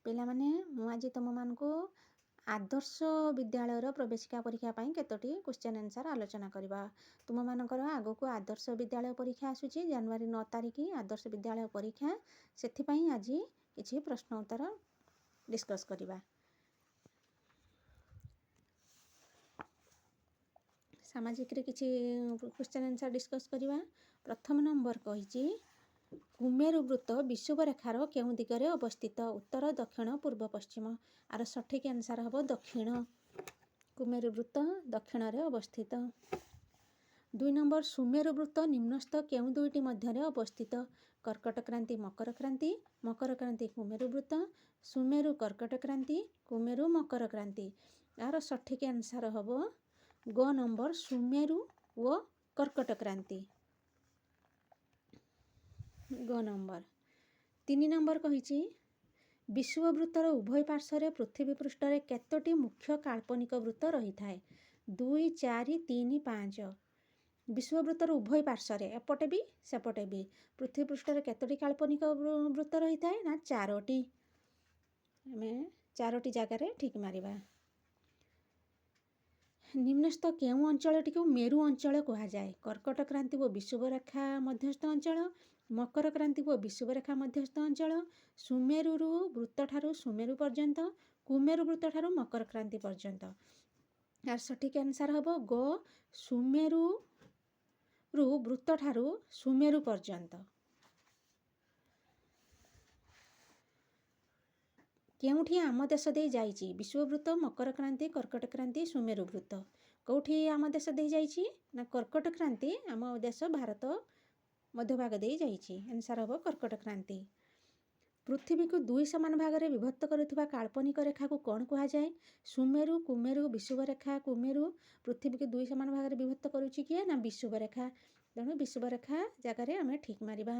ପିଲାମାନେ ମୁଁ ଆଜି ତୁମମାନଙ୍କୁ ଆଦର୍ଶ ବିଦ୍ୟାଳୟର ପ୍ରବେଶିକା ପରୀକ୍ଷା ପାଇଁ କେତୋଟି କ୍ୱେଶ୍ଚନ୍ ଆନ୍ସର୍ ଆଲୋଚନା କରିବା। ତୁମମାନଙ୍କର ଆଗକୁ ଆଦର୍ଶ ବିଦ୍ୟାଳୟ ପରୀକ୍ଷା ଆସୁଛି ଜାନୁଆରୀ 9 ତାରିଖ ଆଦର୍ଶ ବିଦ୍ୟାଳୟ ପରୀକ୍ଷା। ସେଥିପାଇଁ ଆଜି କିଛି ପ୍ରଶ୍ନ ଉତ୍ତର ଡିସ୍କସ୍ କରିବା। ସାମାଜିକରେ କିଛି କ୍ୱେଶ୍ଚନ୍ ଆନ୍ସର୍ ଡିସ୍କସ୍ କରିବା। ପ୍ରଥମ ନମ୍ବର କହିଛି କୁମେରୁ ବୃତ୍ତ ବିଷୁବରେଖାର କେଉଁ ଦିଗରେ ଅବସ୍ଥିତ? ଉତ୍ତର, ଦକ୍ଷିଣ, ପୂର୍ବ, ପଶ୍ଚିମ। ଆର ସଠିକ୍ ଆନ୍ସର୍ ହେବ ଦକ୍ଷିଣ। କୁମେରୁ ବୃତ୍ତ ଦକ୍ଷିଣରେ ଅବସ୍ଥିତ। 2 ନମ୍ବର ସୁମେରୁ ବୃତ୍ତ ନିମ୍ନସ୍ଥ କେଉଁ ଦୁଇଟି ମଧ୍ୟରେ ଅବସ୍ଥିତ? କର୍କଟ କ୍ରାନ୍ତି, ମକର କ୍ରାନ୍ତି, ମକର କ୍ରାନ୍ତି କୁମେରୁ ବୃତ୍ତ, ସୁମେରୁ କର୍କଟ କ୍ରାନ୍ତି, କୁମେରୁ ମକର କ୍ରାନ୍ତି। ଏହାର ସଠିକ୍ ଆନ୍ସର୍ ହେବ ଗ ନମ୍ବର ସୁମେରୁ ଓ କର୍କଟ କ୍ରାନ୍ତି। ଗ ନମ୍ବର। 3 ନମ୍ବର କହିଛି ବିଷୁବବୃତ୍ତର ଉଭୟ ପାର୍ଶ୍ୱରେ ପୃଥିବୀ ପୃଷ୍ଠରେ କେତୋଟି ମୁଖ୍ୟ କାଳ୍ପନିକ ବୃତ୍ତ ରହିଥାଏ? 2, 4, 3, 5। ବିଷୁବବୃତ୍ତର ଉଭୟ ପାର୍ଶ୍ୱରେ ଏପଟେ ବି ସେପଟେ ବି ପୃଥିବୀ ପୃଷ୍ଠରେ କେତୋଟି କାଳ୍ପନିକ ବୃତ୍ତ ରହିଥାଏ? ନା 4ଟି। ଆମେ 4ଟି ଜାଗାରେ ଠିକ୍ ମାରିବା। ନିମ୍ନସ୍ଥ କେଉଁ ଅଞ୍ଚଳଟିକୁ ମେରୁ ଅଞ୍ଚଳ କୁହାଯାଏ? କର୍କଟ କ୍ରାନ୍ତି ଓ ବିଷୁବରେଖା ମଧ୍ୟସ୍ଥ ଅଞ୍ଚଳ, ମକର କ୍ରାନ୍ତି ଓ ବିଷୁବରେଖା ମଧ୍ୟସ୍ଥ ଅଞ୍ଚଳ, ସୁମେରୁରୁ ବୃତ୍ତଠାରୁ ସୁମେରୁ ପର୍ଯ୍ୟନ୍ତ, କୁମେରୁ ବୃତ୍ତଠାରୁ ମକର କ୍ରାନ୍ତି ପର୍ଯ୍ୟନ୍ତ। ଏହାର ସଠିକ୍ ଆନ୍ସର୍ ହେବ ଗ ସୁମେରୁରୁ ବୃତ୍ତଠାରୁ ସୁମେରୁ ପର୍ଯ୍ୟନ୍ତ। କେଉଁଠି ଆମ ଦେଶ ଦେଇ ଯାଇଛି? ବିଷୁବବୃତ୍ତ, ମକର କ୍ରାନ୍ତି, କର୍କଟ କ୍ରାନ୍ତି, ସୁମେରୁ ବୃତ୍ତ। କେଉଁଠି ଆମ ଦେଶ ଦେଇ ଯାଇଛି? ନା କର୍କଟ କ୍ରାନ୍ତି ଆମ ଦେଶ ଭାରତ ମଧ୍ୟଭାଗ ଦେଇ ଯାଇଛି। ଆନ୍ସର୍ ହେବ କର୍କଟ କ୍ରାନ୍ତି। ପୃଥିବୀକୁ 2 ସମାନ ଭାଗରେ ବିଭକ୍ତ କରୁଥିବା କାଳ୍ପନିକ ରେଖାକୁ କ'ଣ କୁହାଯାଏ? ସୁମେରୁ, କୁମେରୁ, ବିଷୁବରେଖା, କୁମେରୁ ପୃଥିବୀକୁ 2 ସମାନ ଭାଗରେ ବିଭକ୍ତ କରୁଛି କିଏ? ନା ବିଷୁବରେଖା। ତେଣୁ ବିଷୁବରେଖା ଜାଗାରେ ଆମେ ଠିକ୍ ମାରିବା।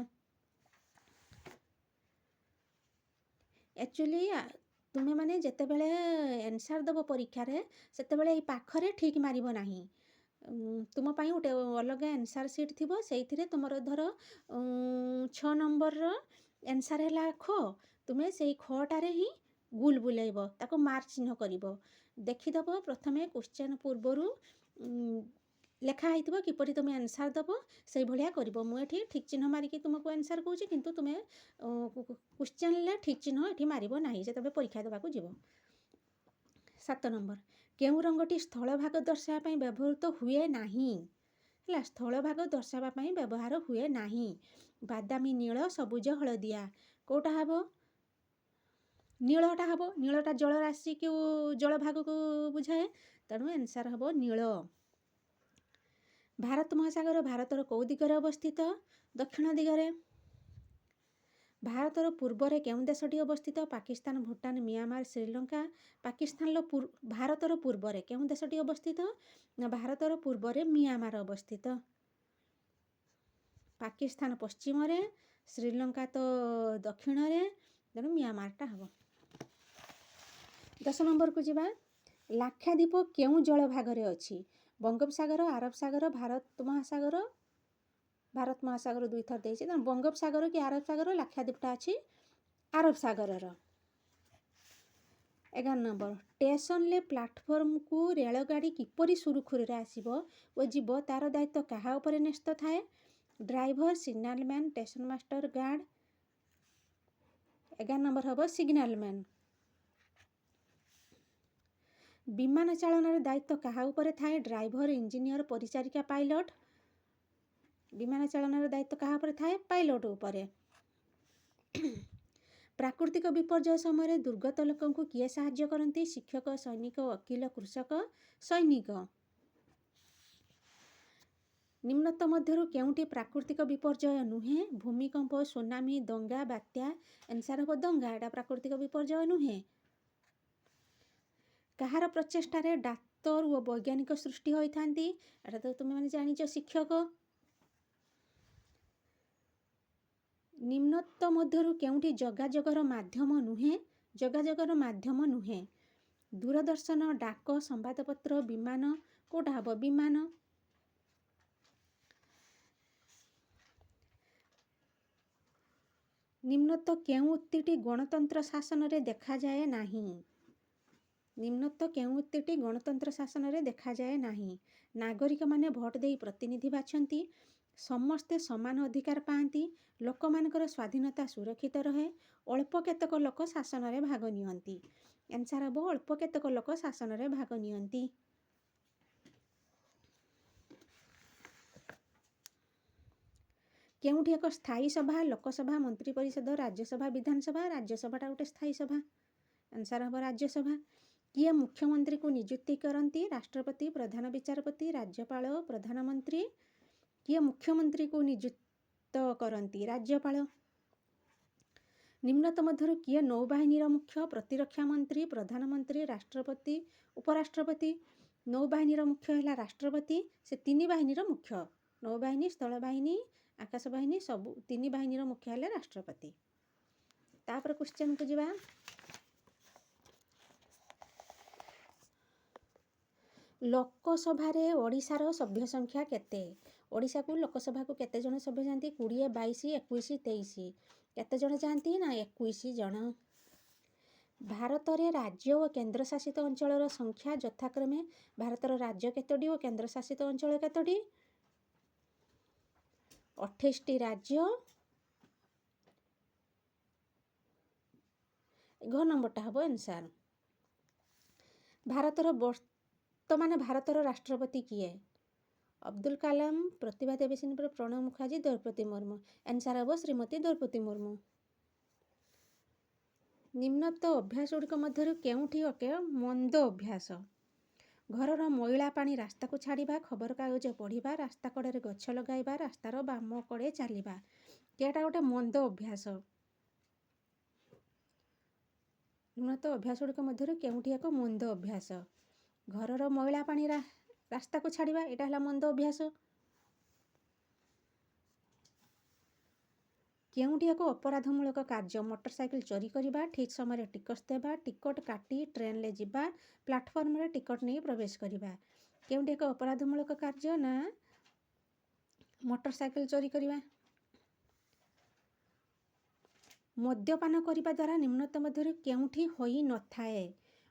ଆକ୍ଚୁଆଲି ତୁମେମାନେ ଯେତେବେଳେ ଆନ୍ସର୍ ଦେବ ପରୀକ୍ଷାରେ ସେତେବେଳେ ଏଇ ପାଖରେ ଠିକ୍ ମାରିବ ନାହିଁ। ତୁମ ପାଇଁ ଗୋଟେ ଅଲଗା ଆନ୍ସର୍ ସିଟ୍ ଥିବ, ସେଇଥିରେ ତୁମର ଧର 6 ନମ୍ବରର ଆନ୍ସର୍ ହେଲା ଖ, ତୁମେ ସେଇ ଖଟାରେ ହିଁ ଗୁଲ ବୁଲେଇବ, ତାକୁ ମାର୍କ ଚିହ୍ନ କରିବ। ଦେଖିଦେବ ପ୍ରଥମେ କ୍ୱେଶ୍ଚନ୍ ପୂର୍ବରୁ ଲେଖା ହେଇଥିବ କିପରି ତୁମେ ଆନ୍ସର୍ ଦେବ ସେଇଭଳିଆ କରିବ। ମୁଁ ଏଠି ଠିକ୍ ଚିହ୍ନ ମାରିକି ତୁମକୁ ଆନ୍ସର୍ କହୁଛି, କିନ୍ତୁ ତୁମେ କ୍ୱେଶ୍ଚନ୍ରେ ଠିକ୍ ଚିହ୍ନ ଏଠି ମାରିବ ନାହିଁ ଯେତେବେଳେ ପରୀକ୍ଷା ଦେବାକୁ ଯିବ। 7 ନମ୍ବର କେଉଁ ରଙ୍ଗଟି ସ୍ଥଳଭାଗ ଦର୍ଶାଇବା ପାଇଁ ବ୍ୟବହୃତ ହୁଏ ନାହିଁ? ହେଲା, ସ୍ଥଳଭାଗ ଦର୍ଶାଇବା ପାଇଁ ବ୍ୟବହାର ହୁଏ ନାହିଁ। ବାଦାମୀ, ନୀଳ, ସବୁଜ, ହଳଦିଆ। କେଉଁଟା ହେବ? ନୀଳଟା ହେବ। ନୀଳଟା ଜଳରାଶିକୁ ଜଳଭାଗକୁ ବୁଝାଏ, ତେଣୁ ଆନ୍ସର୍ ହେବ ନୀଳ। ଭାରତ ମହାସାଗର ଭାରତର କେଉଁ ଦିଗରେ ଅବସ୍ଥିତ? ଦକ୍ଷିଣ ଦିଗରେ। ଭାରତର ପୂର୍ବରେ କେଉଁ ଦେଶଟି ଅବସ୍ଥିତ? ପାକିସ୍ତାନ, ଭୁଟାନ, ମିଆଁମାର, ଶ୍ରୀଲଙ୍କା। ଭାରତର ପୂର୍ବରେ କେଉଁ ଦେଶଟି ଅବସ୍ଥିତ? ନା ଭାରତର ପୂର୍ବରେ ମିଆଁମାର ଅବସ୍ଥିତ। ପାକିସ୍ତାନ ପଶ୍ଚିମରେ, ଶ୍ରୀଲଙ୍କା ତ ଦକ୍ଷିଣରେ, ତେଣୁ ମିଆଁମାରଟା ହେବ। 10 ନମ୍ବରକୁ ଯିବା। ଲାକ୍ଷାଦ୍ୱୀପ କେଉଁ ଜଳଭାଗରେ ଅଛି? ବଙ୍ଗୋପସାଗର, ଆରବ ସାଗର, ଭାରତ ମହାସାଗର। ଭାରତ ମହାସାଗର 2 ଥର ଦେଇଛି, ତେଣୁ ବଙ୍ଗୋପସାଗର କି ଆରବ ସାଗର, ଲାକ୍ଷାଦ୍ୱୀପଟା ଅଛି ଆରବ ସାଗରର। 11 ନମ୍ବର ଷ୍ଟେସନରେ ପ୍ଲାଟଫର୍ମକୁ ରେଳଗାଡ଼ି କିପରି ସୁରୁଖୁରୁରେ ଆସିବ ଓ ଯିବ ତା'ର ଦାୟିତ୍ୱ କାହା ଉପରେ ନ୍ୟସ୍ତ ଥାଏ? Driver, signal man, station master, guard. 11 number ହେବ ସିଗ୍ନାଲ ମ୍ୟାନ୍। ବିମାନ ଚାଳନାର ଦାୟିତ୍ୱ କାହା ଉପରେ ଥାଏ? ଡ୍ରାଇଭର, ଇଞ୍ଜିନିୟର, ପରିଚାରିକା, ପାଇଲଟ। ବିମାନ ଚାଳନାର ଦାୟିତ୍ୱ କାହା ଉପରେ ଥାଏ? ପାଇଲଟ ଉପରେ। ପ୍ରାକୃତିକ ବିପର୍ଯ୍ୟୟ ସମୟରେ ଦୁର୍ଗତ ଲୋକଙ୍କୁ କିଏ ସାହାଯ୍ୟ କରନ୍ତି? ଶିକ୍ଷକ, ସୈନିକ, ଓକିଲ, କୃଷକ, ସୈନିକ। ନିମ୍ନୋକ୍ତ ମଧ୍ୟରୁ କେଉଁଟି ପ୍ରାକୃତିକ ବିପର୍ଯ୍ୟୟ ନୁହେଁ? ଭୂମିକମ୍ପ, ସୁନାମି, ଦଙ୍ଗା, ବାତ୍ୟା। ଆନ୍ସର୍ ହେବ ଦଙ୍ଗା। ଏଇଟା ପ୍ରାକୃତିକ ବିପର୍ଯ୍ୟୟ ନୁହେଁ। କାହାର ପ୍ରଚେଷ୍ଟାରେ ଡାକ୍ତର ଓ ବୈଜ୍ଞାନିକ ସୃଷ୍ଟି ହୋଇଥାନ୍ତି? ଏଇଟା ତ ତୁମେମାନେ ଜାଣିଛ, ଶିକ୍ଷକ। ନିମ୍ନୋକ୍ତ ମଧ୍ୟରୁ କେଉଁଟି ଯୋଗାଯୋଗର ମାଧ୍ୟମ ନୁହେଁ? ଯୋଗାଯୋଗର ମାଧ୍ୟମ ନୁହେଁ। ଦୂରଦର୍ଶନ, ଡାକ, ସମ୍ବାଦପତ୍ର, ବିମାନ। କେଉଁଟା ହେବ? ବିମାନ। ନିମ୍ନୋକ୍ତ କେଉଁ ଉକ୍ତିଟି ଗଣତନ୍ତ୍ର ଶାସନରେ ଦେଖାଯାଏ ନାହିଁ? ନିମ୍ନୋକ୍ତ କେଉଁ ଉକ୍ତିଟି ଗଣତନ୍ତ୍ର ଶାସନରେ ଦେଖାଯାଏ ନାହିଁ? ନାଗରିକମାନେ ଭୋଟ ଦେଇ ପ୍ରତିନିଧି ବାଛନ୍ତି, ସମସ୍ତେ ସମାନ ଅଧିକାର ପାଆନ୍ତି, ଲୋକମାନଙ୍କର ସ୍ୱାଧୀନତା ସୁରକ୍ଷିତ ରହେ, ଅଳ୍ପ କେତେକ ଲୋକ ଶାସନରେ ଭାଗ ନିଅନ୍ତି। ଆନ୍ସର୍ ହେବ ଅଳ୍ପ କେତେକ ଲୋକ ଶାସନରେ ଭାଗ ନିଅନ୍ତି। କେଉଁଠି ଏକ ସ୍ଥାୟୀ ସଭା, ଲୋକସଭା, ମନ୍ତ୍ରୀ ପରିଷଦ, ରାଜ୍ୟସଭା, ବିଧାନସଭା? ରାଜ୍ୟସଭାଟା ଗୋଟେ ସ୍ଥାୟୀ ସଭା। ଆନ୍ସର୍ ହେବ ରାଜ୍ୟସଭା। କିଏ ମୁଖ୍ୟମନ୍ତ୍ରୀକୁ ନିଯୁକ୍ତି କରନ୍ତି? ରାଷ୍ଟ୍ରପତି, ପ୍ରଧାନ ବିଚାରପତି, ରାଜ୍ୟପାଳ, ପ୍ରଧାନମନ୍ତ୍ରୀ? କିଏ ମୁଖ୍ୟମନ୍ତ୍ରୀକୁ ନିଯୁକ୍ତ କରନ୍ତି? ରାଜ୍ୟପାଳ। ନିମ୍ନୋକ୍ତ ମଧ୍ୟରୁ କିଏ ନୌବାହିନୀର ମୁଖ୍ୟ? ପ୍ରତିରକ୍ଷା ମନ୍ତ୍ରୀ, ପ୍ରଧାନମନ୍ତ୍ରୀ, ରାଷ୍ଟ୍ରପତି, ଉପରାଷ୍ଟ୍ରପତି? ନୌବାହିନୀର ମୁଖ୍ୟ ହେଲା ରାଷ୍ଟ୍ରପତି। ସେ ତିନି ବାହିନୀର ମୁଖ୍ୟ, ନୌବାହିନୀ, ସ୍ଥଳବାହିନୀ, ଆକାଶ ବାହିନୀ, ସବୁ ତିନି ବାହିନୀର ମୁଖ୍ୟ ହେଲେ ରାଷ୍ଟ୍ରପତି। ତାପରେ କ୍ୱେଶ୍ଚନକୁ ଯିବା। ଲୋକସଭାରେ ଓଡ଼ିଶାର ସଭ୍ୟ ସଂଖ୍ୟା କେତେ? ଓଡ଼ିଶାକୁ ଲୋକସଭାକୁ କେତେ ଜଣ ସଭ୍ୟ ଯାଆନ୍ତି? 20, 22, 21, 23। କେତେ ଜଣ ଯାଆନ୍ତି? ନା 21 ଜଣ। ଭାରତରେ ରାଜ୍ୟ ଓ କେନ୍ଦ୍ରଶାସିତ ଅଞ୍ଚଳର ସଂଖ୍ୟା ଯଥାକ୍ରମେ ଭାରତର ରାଜ୍ୟ କେତୋଟି ଓ କେନ୍ଦ୍ରଶାସିତ ଅଞ୍ଚଳ କେତୋଟି? 28ଟି ରାଜ୍ୟ। ଘ ନମ୍ବରଟା ହେବ ଆନ୍ସର୍। ବର୍ତ୍ତମାନ ଭାରତର ରାଷ୍ଟ୍ରପତି କିଏ? ଅବଦୁଲ କାଲାମ, ପ୍ରତିଭା ଦେବୀ ସିଂହ, ପ୍ରଣବ ମୁଖାର୍ଜୀ, ଦ୍ରୌପଦୀ ମୁର୍ମୁ। ଆନ୍ସର୍ ହେବ ଶ୍ରୀମତୀ ଦ୍ରୌପଦୀ ମୁର୍ମୁ। ନିମ୍ନୋକ୍ତ ଅଭ୍ୟାସ ଗୁଡ଼ିକ ମଧ୍ୟରୁ କେଉଁଠି ଅଟେ ମନ୍ଦ ଅଭ୍ୟାସ? ଘରର ମଇଳା ପାଣି ରାସ୍ତାକୁ ଛାଡ଼ିବା, ଖବରକାଗଜ ପଢ଼ିବା, ରାସ୍ତା କଡ଼ରେ ଗଛ ଲଗାଇବା, ରାସ୍ତାର ବାମ କଡ଼େ ଚାଲିବା। କେଉଁଟା ଗୋଟେ ମନ୍ଦ ଅଭ୍ୟାସ? ନିମ୍ନୋକ୍ତ ଅଭ୍ୟାସ ଗୁଡ଼ିକ ମଧ୍ୟରୁ କେଉଁଠି ଏକ ମନ୍ଦ ଅଭ୍ୟାସ? ଘରର ମଇଳା ପାଣି ରାସ୍ତାକୁ ଛାଡ଼ିବା, ଏଇଟା ହେଲା ମନ୍ଦ ଅଭ୍ୟାସ। କେଉଁଠି ଏକ ଅପରାଧମୂଳକ କାର୍ଯ୍ୟ? ମୋଟରସାଇକେଲ ଚୋରି କରିବା, ଠିକ୍ ସମୟରେ ଟିକସ ଦେବା, ଟିକଟ କାଟି ଟ୍ରେନରେ ଯିବା, ପ୍ଲାଟଫର୍ମରେ ଟିକଟ ନେଇ ପ୍ରବେଶ କରିବା। କେଉଁଠି ଏକ ଅପରାଧମୂଳକ କାର୍ଯ୍ୟ? ନା ମୋଟରସାଇକେଲ ଚୋରି କରିବା। ମଦ୍ୟପାନ କରିବା ଦ୍ୱାରା ନିମ୍ନୋକ୍ତ ମଧ୍ୟରୁ କେଉଁଠି ହୋଇନଥାଏ?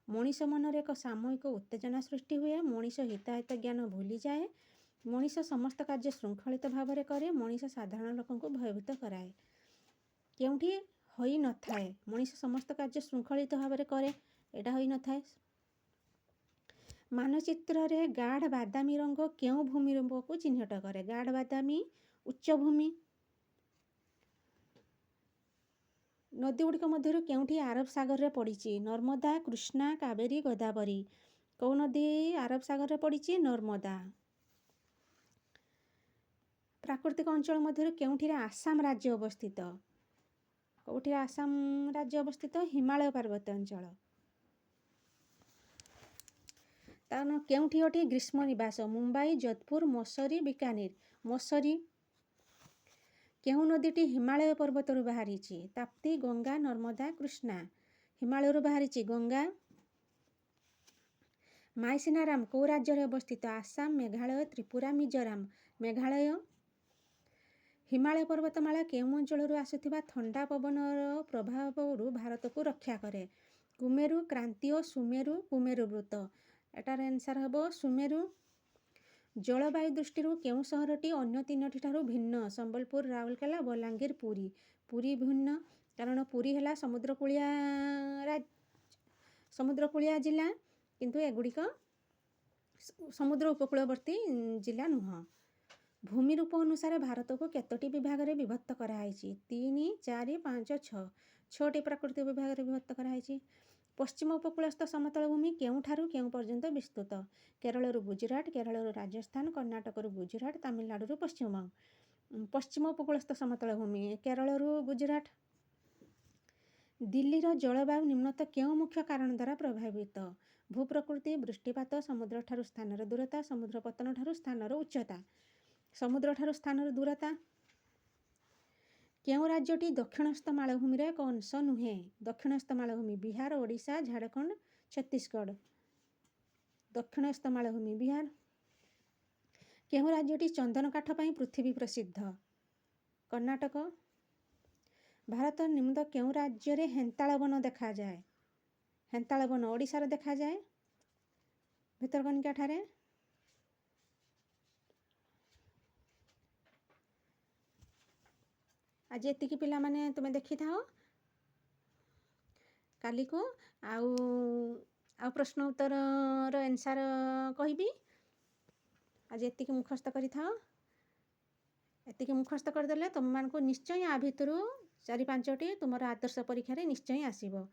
ମଣିଷ ମନରେ ଏକ ସାମୂହିକ ଉତ୍ତେଜନା ସୃଷ୍ଟି ହୁଏ, ମଣିଷ ହିତାହିତ ଜ୍ଞାନ ଭୁଲିଯାଏ, ମଣିଷ ସମସ୍ତ କାର୍ଯ୍ୟ ଶୃଙ୍ଖଳିତ ଭାବରେ କରେ, ମଣିଷ ସାଧାରଣ ଲୋକଙ୍କୁ ଭୟଭୀତ କରାଏ। କେଉଁଠି ହୋଇନଥାଏ? ମଣିଷ ସମସ୍ତ କାର୍ଯ୍ୟ ଶୃଙ୍ଖଳିତ ଭାବରେ କରେ, ଏଇଟା ହୋଇନଥାଏ। ମାନଚିତ୍ରରେ ଗାଢ଼ ବାଦାମୀ ରଙ୍ଗ କେଉଁ ଭୂମିରୂପକୁ ଚିହ୍ନଟ କରେ? ଗାଢ଼ ବାଦାମୀ ଉଚ୍ଚଭୂମି। ନଦୀ ଗୁଡ଼ିକ ମଧ୍ୟରୁ କେଉଁଠି ଆରବ ସାଗରରେ ପଡ଼ିଛି? ନର୍ମଦା, କୃଷ୍ଣା, କାବେରୀ, ଗୋଦାବରୀ। କେଉଁ ନଦୀ ଆରବ ସାଗରରେ ପଡ଼ିଛି? ନର୍ମଦା। ପ୍ରାକୃତିକ ଅଞ୍ଚଳ ମଧ୍ୟରୁ କେଉଁଠିରେ ଆସାମ ରାଜ୍ୟ ଅବସ୍ଥିତ? କେଉଁଠିରେ ଆସାମ ରାଜ୍ୟ ଅବସ୍ଥିତ? ହିମାଳୟ ପାର୍ବତ୍ୟ ଅଞ୍ଚଳ। ତାର କେଉଁଠି ଅଟେ ଗ୍ରୀଷ୍ମ ନିବାସ? ମୁମ୍ବାଇ, ଯୋଧପୁର, ମସରୀ, ବିକାନିର। ମସରୀ। କେଉଁ ନଦୀଟି ହିମାଳୟ ପର୍ବତରୁ ବାହାରିଛି? ତାପ୍ତି, ଗଙ୍ଗା, ନର୍ମଦା, କୃଷ୍ଣା। ହିମାଳୟରୁ ବାହାରିଛି ଗଙ୍ଗା। ମାଇସିନାରାମ କେଉଁ ରାଜ୍ୟରେ ଅବସ୍ଥିତ? ଆସାମ, ମେଘାଳୟ, ତ୍ରିପୁରା, ମିଜୋରାମ। ମେଘାଳୟ। ହିମାଳୟ ପର୍ବତମାଳା କେଉଁ ଅଞ୍ଚଳରୁ ଆସୁଥିବା ଥଣ୍ଡା ପବନର ପ୍ରଭାବରୁ ଭାରତକୁ ରକ୍ଷା କରେ? କୁମେରୁ, କ୍ରାନ୍ତୀୟ, ସୁମେରୁ, କୁମେରୁ ବୃତ୍ତ। ଏଟାର ଆନ୍ସର୍ ହେବ ସୁମେରୁ। ଜଳବାୟୁ ଦୃଷ୍ଟିରୁ କେଉଁ ସହରଟି ଅନ୍ୟ ତିନୋଟି ଠାରୁ ଭିନ୍ନ? ସମ୍ବଲପୁର, ରାଉରକେଲା, ବଲାଙ୍ଗୀର, ପୁରୀ। ପୁରୀ ଭିନ୍ନ, କାରଣ ପୁରୀ ହେଲା ସମୁଦ୍ରକୂଳିଆ ଜିଲ୍ଲା, କିନ୍ତୁ ଏଗୁଡ଼ିକ ସମୁଦ୍ର ଉପକୂଳବର୍ତ୍ତୀ ଜିଲ୍ଲା ନୁହଁ। ଭୂମିରୂପ ଅନୁସାରେ ଭାରତକୁ କେତୋଟି ବିଭାଗରେ ବିଭକ୍ତ କରାଯାଇଛି? 3, 4, 5, 6। 6ଟି ପ୍ରାକୃତିକ ବିଭାଗରେ ବିଭକ୍ତ କରାଯାଇଛି। ପଶ୍ଚିମ ଉପକୂଳସ୍ଥ ସମତଳ ଭୂମି କେଉଁଠାରୁ କେଉଁ ପର୍ଯ୍ୟନ୍ତ ବିସ୍ତୃତ? କେରଳରୁ ଗୁଜରାଟ, କେରଳରୁ ରାଜସ୍ଥାନ, କର୍ଣ୍ଣାଟକରୁ ଗୁଜରାଟ, ତାମିଲନାଡୁରୁ ପଶ୍ଚିମବଙ୍ଗ। ପଶ୍ଚିମ ଉପକୂଳସ୍ଥ ସମତଳ ଭୂମି କେରଳରୁ ଗୁଜରାଟ। ଦିଲ୍ଲୀର ଜଳବାୟୁ ନିମ୍ନୋକ୍ତ କେଉଁ ମୁଖ୍ୟ କାରଣ ଦ୍ୱାରା ପ୍ରଭାବିତ? ଭୂପ୍ରକୃତି, ବୃଷ୍ଟିପାତ, ସମୁଦ୍ରଠାରୁ ସ୍ଥାନର ଦୂରତା, ସମୁଦ୍ର ପତନ ଠାରୁ ସ୍ଥାନର ଉଚ୍ଚତା। ସମୁଦ୍ରଠାରୁ ସ୍ଥାନର ଦୂରତା। କେଉଁ ରାଜ୍ୟଟି ଦକ୍ଷିଣସ୍ଥ ମାଳଭୂମିର ଏକ ଅଂଶ ନୁହେଁ? ଦକ୍ଷିଣସ୍ଥ ମାଳଭୂମି ବିହାର, ଓଡ଼ିଶା, ଝାଡ଼ଖଣ୍ଡ, ଛତିଶଗଡ଼। ଦକ୍ଷିଣସ୍ଥ ମାଳଭୂମି ବିହାର। କେଉଁ ରାଜ୍ୟଟି ଚନ୍ଦନ କାଠ ପାଇଁ ପୃଥିବୀ ପ୍ରସିଦ୍ଧ? କର୍ଣ୍ଣାଟକ। ଭାରତ ନିମ୍ନ କେଉଁ ରାଜ୍ୟରେ ହେନ୍ତାଳ ବନ ଦେଖାଯାଏ? ହେନ୍ତାଳ ବନ ଓଡ଼ିଶାରେ ଦେଖାଯାଏ ଭିତରକନିକା ଠାରେ। ଆଜି ଏତିକି ପିଲାମାନେ ତୁମେ ଦେଖିଥାଅ। କାଲିକୁ ଆଉ ପ୍ରଶ୍ନ ଉତ୍ତରର ଆନ୍ସର କହିବି। ଆଜି ଏତିକି ମୁଖସ୍ଥ କରିଥାଅ। ଏତିକି ମୁଖସ୍ଥ କରିଦେଲେ ତୁମମାନଙ୍କୁ ନିଶ୍ଚୟ ଆ ଭିତରୁ 4-5ଟି ତୁମର ଆଦର୍ଶ ପରୀକ୍ଷାରେ ନିଶ୍ଚୟ ଆସିବ।